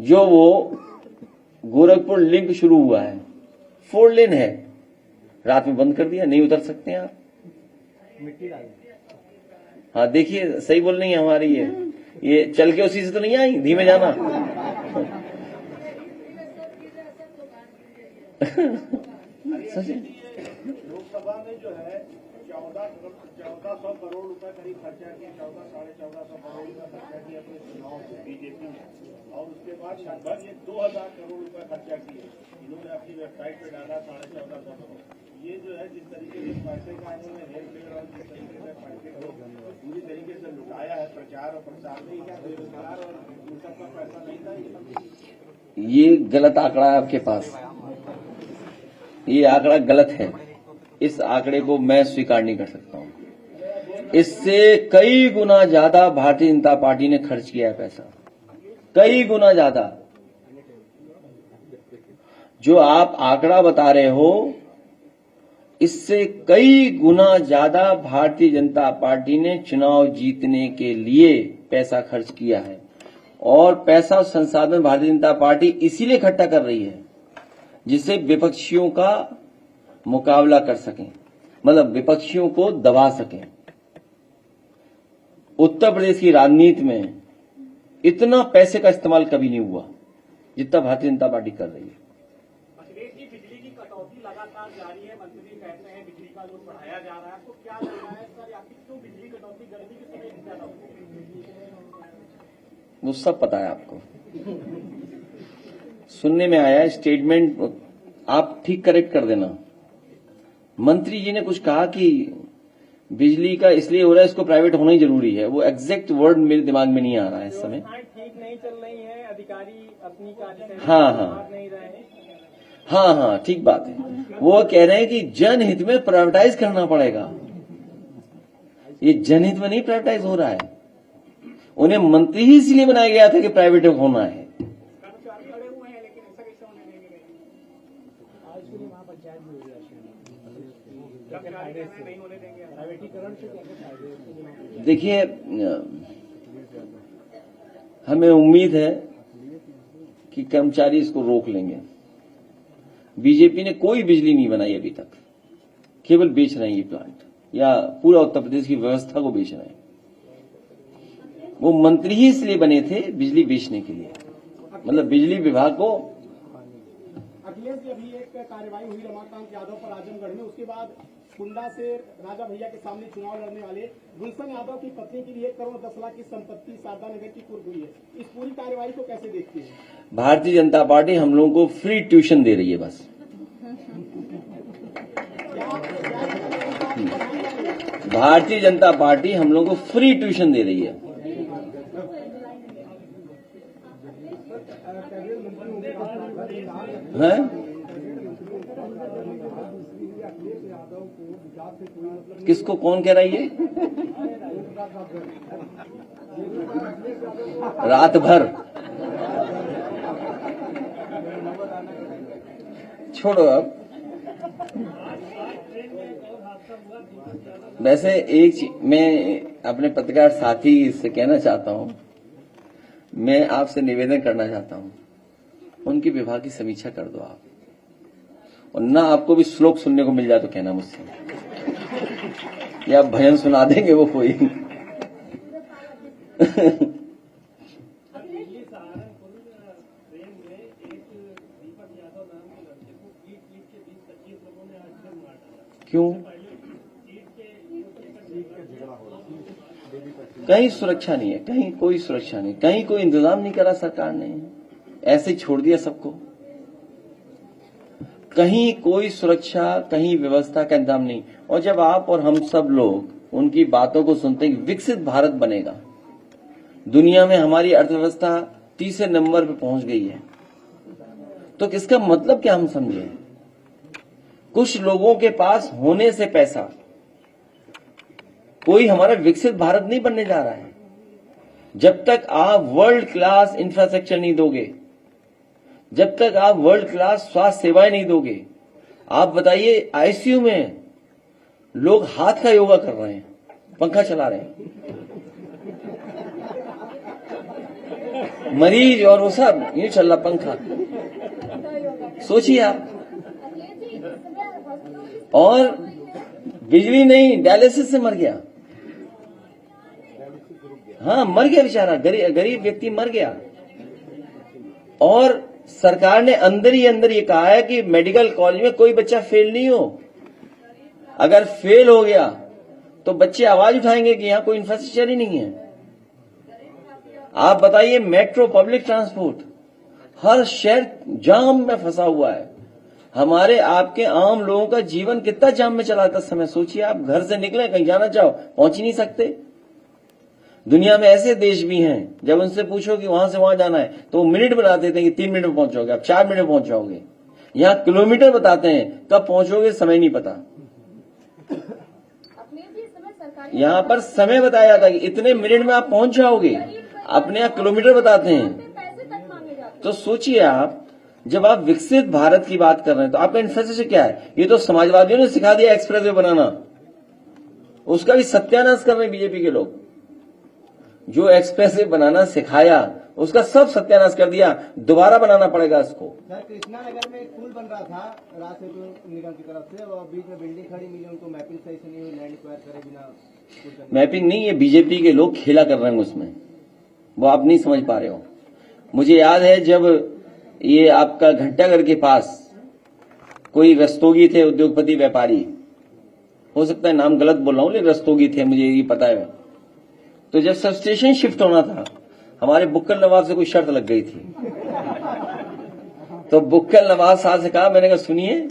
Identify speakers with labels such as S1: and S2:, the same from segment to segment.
S1: जो वो गोरखपुर लिंक शुरू हुआ है, 4 लेन है, रात में बंद कर दिया, नहीं उतर सकते हैं आप। हाँ देखिए, सही बोल रही है हमारी ये चल के उसी से तो नहीं आई, धीमे जाना।
S2: लोकसभा में जो है 1400 करोड़ रुपए करीब खर्चा किया, 1400-1450 करोड़ रुपए खर्चा किया अपने चुनाव से बीजेपी ने, और उसके बाद लगभग ये 2000 करोड़ रुपए खर्चा किए। इन्होंने अपनी वेबसाइट पे डाला 1450 करोड़। ये जो है जिस तरीके से पैसे का इन्होंने हेर फेर और जिस तरीके से पैसे को पूरी तरीके से लुटाया है प्रचार और प्रसार में, क्या बेरोजगार और उन सबका पैसा नहीं था?
S1: ये गलत आंकड़ा है आपके पास, ये आंकड़ा गलत है। इस आंकड़े को मैं स्वीकार नहीं कर सकता हूं। इससे कई गुना ज्यादा भारतीय जनता पार्टी ने खर्च किया है पैसा, कई गुना ज्यादा। जो आप आंकड़ा बता रहे हो, इससे कई गुना ज्यादा भारतीय जनता पार्टी ने चुनाव जीतने के लिए पैसा खर्च किया है। और पैसा और संसाधन भारतीय जनता पार्टी इसीलिए इकट्ठा कर रही है जिससे विपक्षियों का मुकाबला कर सकें, मतलब विपक्षियों को दबा सकें। उत्तर प्रदेश की राजनीति में इतना पैसे का इस्तेमाल कभी नहीं हुआ जितना भारतीय जनता पार्टी कर रही है।
S3: बिजली की कटौती लगातार जारी है, मंत्री कहते हैं बिजली का लोड बढ़ाया जा रहा है, तो क्या लगता है सर, आखिर क्यों बिजली कटौती गर्मी के समय ज्यादा होती है?
S1: वो सब पता है आपको, सुनने में आया स्टेटमेंट, आप ठीक करेक्ट कर देना। मंत्री जी ने कुछ कहा कि बिजली का इसलिए हो रहा है, इसको प्राइवेट होना ही जरूरी है। वो एग्जैक्ट वर्ड मेरे दिमाग में नहीं आ रहा है इस समय।
S3: ठीक नहीं चल रही है, अधिकारी अपनी कार्य नहीं रहे हैं।
S1: हाँ, ठीक बात है। वो कह रहे हैं कि जनहित में प्राइवेटाइज करना पड़ेगा। ये जनहित में नहीं प्राइवेटाइज हो रहा है, उन्हें मंत्री ही इसलिए बनाया गया था कि प्राइवेट होना है। देखिए, हमें उम्मीद है कि कर्मचारी इसको रोक लेंगे। बीजेपी ने कोई बिजली नहीं बनाई अभी तक, केवल बेच रहे हैं ये प्लांट, या पूरा उत्तर प्रदेश की व्यवस्था को बेच रहे हैं। वो मंत्री ही इसलिए बने थे बिजली बेचने के लिए, मतलब बिजली विभाग को।
S3: अखिलेश जी, अभी एक कार्रवाई हुई रमाकांत यादव पर आजमगढ़ में, उसके बाद कुंडा से राजा भैया के सामने चुनाव लड़ने वाले गुलशन यादव की पत्नी की 1 करोड़ 10 लाख की संपत्ति शारदा नगर की कुर्क हुई है। इस पूरी कार्रवाई को कैसे देखते हैं?
S1: भारतीय जनता पार्टी हम लोगों को फ्री ट्यूशन दे रही है बस। भारतीय जनता पार्टी हम लोगों को फ्री ट्यूशन दे रही है। किसको कौन कह रही है? रात भर छोड़ो अब। वैसे एक चीज मैं अपने पत्रकार साथी से कहना चाहता हूं, मैं आपसे निवेदन करना चाहता हूं, उनकी विभाग की समीक्षा कर दो आप, और ना आपको भी श्लोक सुनने को मिल जाए तो कहना मुझसे, या भजन सुना देंगे वो कोई। क्यों? कहीं सुरक्षा नहीं है, कहीं कोई सुरक्षा नहीं, कहीं कोई इंतजाम नहीं करा सरकार ने, ऐसे छोड़ दिया सबको। कहीं कोई सुरक्षा, कहीं व्यवस्था का इंतजाम नहीं। और जब आप और हम सब लोग उनकी बातों को सुनते हैं कि विकसित भारत बनेगा, दुनिया में हमारी अर्थव्यवस्था तीसरे नंबर पे पहुंच गई है, तो इसका मतलब क्या हम समझे? कुछ लोगों के पास होने से पैसा, कोई हमारा विकसित भारत नहीं बनने जा रहा है। जब तक आप वर्ल्ड क्लास इंफ्रास्ट्रक्चर नहीं दोगे, जब तक आप वर्ल्ड क्लास स्वास्थ्य सेवाएं नहीं दोगे, आप बताइए आईसीयू में लोग हाथ का योगा कर रहे हैं, पंखा चला रहे हैं। मरीज और वो सब ये चल रहा पंखा, सोचिए आप। और बिजली नहीं, डायलिसिस से मर गया। हाँ, मर गया बेचारा, गरीब व्यक्ति मर गया। और सरकार ने अंदर ही अंदर ये कहा है कि मेडिकल कॉलेज में कोई बच्चा फेल नहीं हो। अगर फेल हो गया तो बच्चे आवाज उठाएंगे कि यहां कोई इंफ्रास्ट्रक्चर ही नहीं है। आप बताइए, मेट्रो, पब्लिक ट्रांसपोर्ट, हर शहर जाम में फंसा हुआ है। हमारे आपके आम लोगों का जीवन कितना जाम में चला था समय। सोचिए, आप घर से निकले, कहीं जाना चाहो, पहुंच ही नहीं सकते। दुनिया में ऐसे देश भी हैं, जब उनसे पूछो कि वहां से वहां जाना है तो वो मिनट बता देते हैं कि 3 मिनट में पहुंचोगे, आप 4 मिनट में पहुंच जाओगे। यहां किलोमीटर बताते हैं, कब पहुंचोगे समय नहीं पता। यहाँ पर समय बताया जाता है कि इतने मिनट में आप पहुंच जाओगे, अपने यहाँ किलोमीटर बताते हैं। तो सोचिए आप, जब आप विकसित भारत की बात कर रहे हैं तो आपका इंफ्रास्ट्रक्चर क्या है? ये तो समाजवादियों ने सिखा दिया एक्सप्रेसवे बनाना, उसका भी सत्यानाश कर रहे हैं बीजेपी के लोग। जो एक्सप्रेसवे बनाना सिखाया उसका सब सत्यानाश कर दिया, दोबारा बनाना पड़ेगा इसको।
S4: सर, कृष्णा नगर में एक पुल बन रहा था राज्य सेतु निगम की तरफ से, और बीच में बिल्डिंग खड़ी मिली, उनको मैपिंग सही से नहीं हुई, लैंड एक्वायर करे बिना।
S1: मैपिंग नहीं, ये बीजेपी के लोग खेला कर रहे हैं उसमें, वो आप नहीं समझ पा रहे हो। मुझे याद है जब ये आपका घंटाघर के पास कोई रस्तोगी थे, उद्योगपति व्यापारी, हो सकता है नाम गलत बोल रहा हूं, लेकिन रस्तोगी थे, मुझे ये पता है। तो जब सब स्टेशन शिफ्ट होना था, हमारे बुक्कल नवाब से कोई शर्त लग गई थी। तो बुक्कल नवाब साहब से कहा, मैंने कहा सुनिए,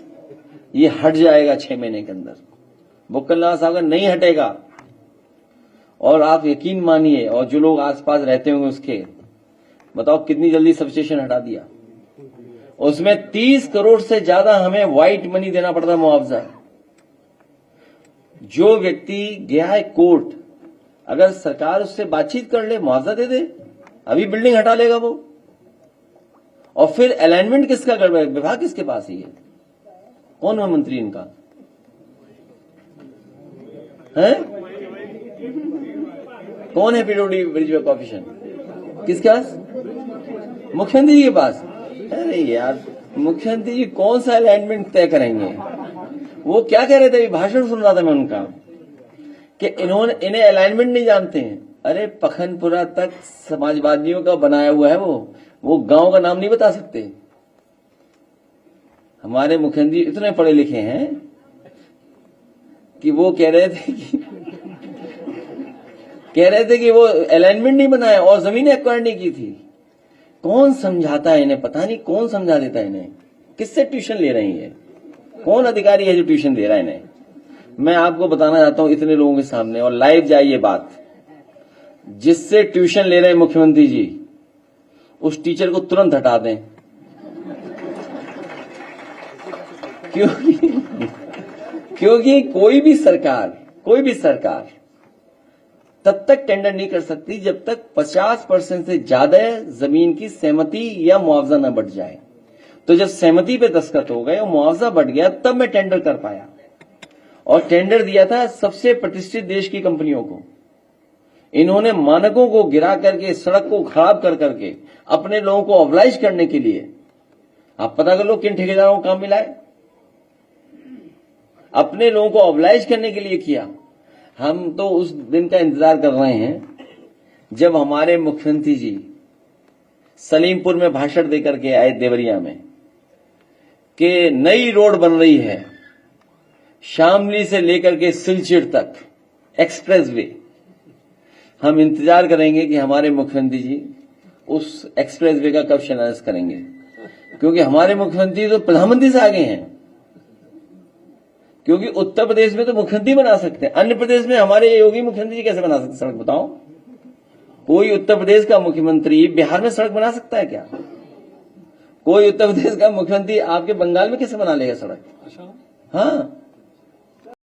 S1: ये हट जाएगा 6 महीने के अंदर। बुक्कल नवाब साहब का नहीं हटेगा, और आप यकीन मानिए, और जो लोग आसपास रहते होंगे उसके, बताओ कितनी जल्दी सब स्टेशन हटा दिया। उसमें 30 करोड़ से ज्यादा हमें व्हाइट मनी देना पड़ता मुआवजा। जो व्यक्ति गया है कोर्ट, अगर सरकार उससे बातचीत कर ले, मुआवजा दे दे, अभी बिल्डिंग हटा लेगा वो। और फिर अलाइनमेंट किसका गड़बड़, विभाग किसके पास ही है? कौन है मंत्री इनका? है कौन है? पीडब्ल्यूडी ब्रिज कॉर्पोरेशन किसके पास? मुख्यमंत्री जी के पास। अरे यार, मुख्यमंत्री जी कौन सा अलाइनमेंट तय करेंगे? वो क्या कह रहे थे, भाषण सुन रहा था मैं उनका, कि इन्हें अलाइनमेंट नहीं जानते हैं। अरे पखनपुरा तक समाजवादियों का बनाया हुआ है, वो गांव का नाम नहीं बता सकते। हमारे मुख्यमंत्री इतने पढ़े लिखे हैं कि वो कह रहे थे कि वो अलाइनमेंट नहीं बनाया और जमीनें एक्वायर नहीं की थी। कौन समझाता है इन्हें? पता नहीं कौन समझा देता है इन्हें। किससे ट्यूशन ले रही है? कौन अधिकारी है जो ट्यूशन दे रहा है इन्हें? मैं आपको बताना चाहता हूं इतने लोगों के सामने, और लाइव जाइए बात। जिससे ट्यूशन ले रहे हैं मुख्यमंत्री जी, उस टीचर को तुरंत हटा दें। क्योंकि कोई भी सरकार तब तक टेंडर नहीं कर सकती जब तक 50% से ज्यादा जमीन की सहमति या मुआवजा न बढ़ जाए। तो जब सहमति पे दस्तखत हो गए और मुआवजा बढ़ गया, तब मैं टेंडर कर पाया। और टेंडर दिया था सबसे प्रतिष्ठित देश की कंपनियों को। इन्होंने मानकों को गिरा करके, सड़क को खराब कर करके, अपने लोगों को ऑब्लाइज करने के लिए, आप पता कर लो किन ठेकेदारों को काम मिला है। अपने लोगों को ऑब्लाइज करने के लिए किया। हम तो उस दिन का इंतजार कर रहे हैं जब हमारे मुख्यमंत्री जी सलीमपुर में भाषण देकर के आए, देवरिया में, कि नई रोड बन रही है शामली से लेकर के सिलचर तक, एक्सप्रेसवे। हम इंतजार करेंगे कि हमारे मुख्यमंत्री जी उस एक्सप्रेसवे का कब शिलान्यास करेंगे, क्योंकि हमारे मुख्यमंत्री तो प्रधानमंत्री से आगे हैं। क्योंकि उत्तर प्रदेश में तो मुख्यमंत्री बना सकते हैं, अन्य प्रदेश में हमारे योगी मुख्यमंत्री जी कैसे बना सकते सड़क? बताओ, कोई उत्तर प्रदेश का मुख्यमंत्री बिहार में सड़क बना सकता है क्या? कोई उत्तर प्रदेश का मुख्यमंत्री आपके बंगाल में कैसे बना लेगा सड़क? हाँ,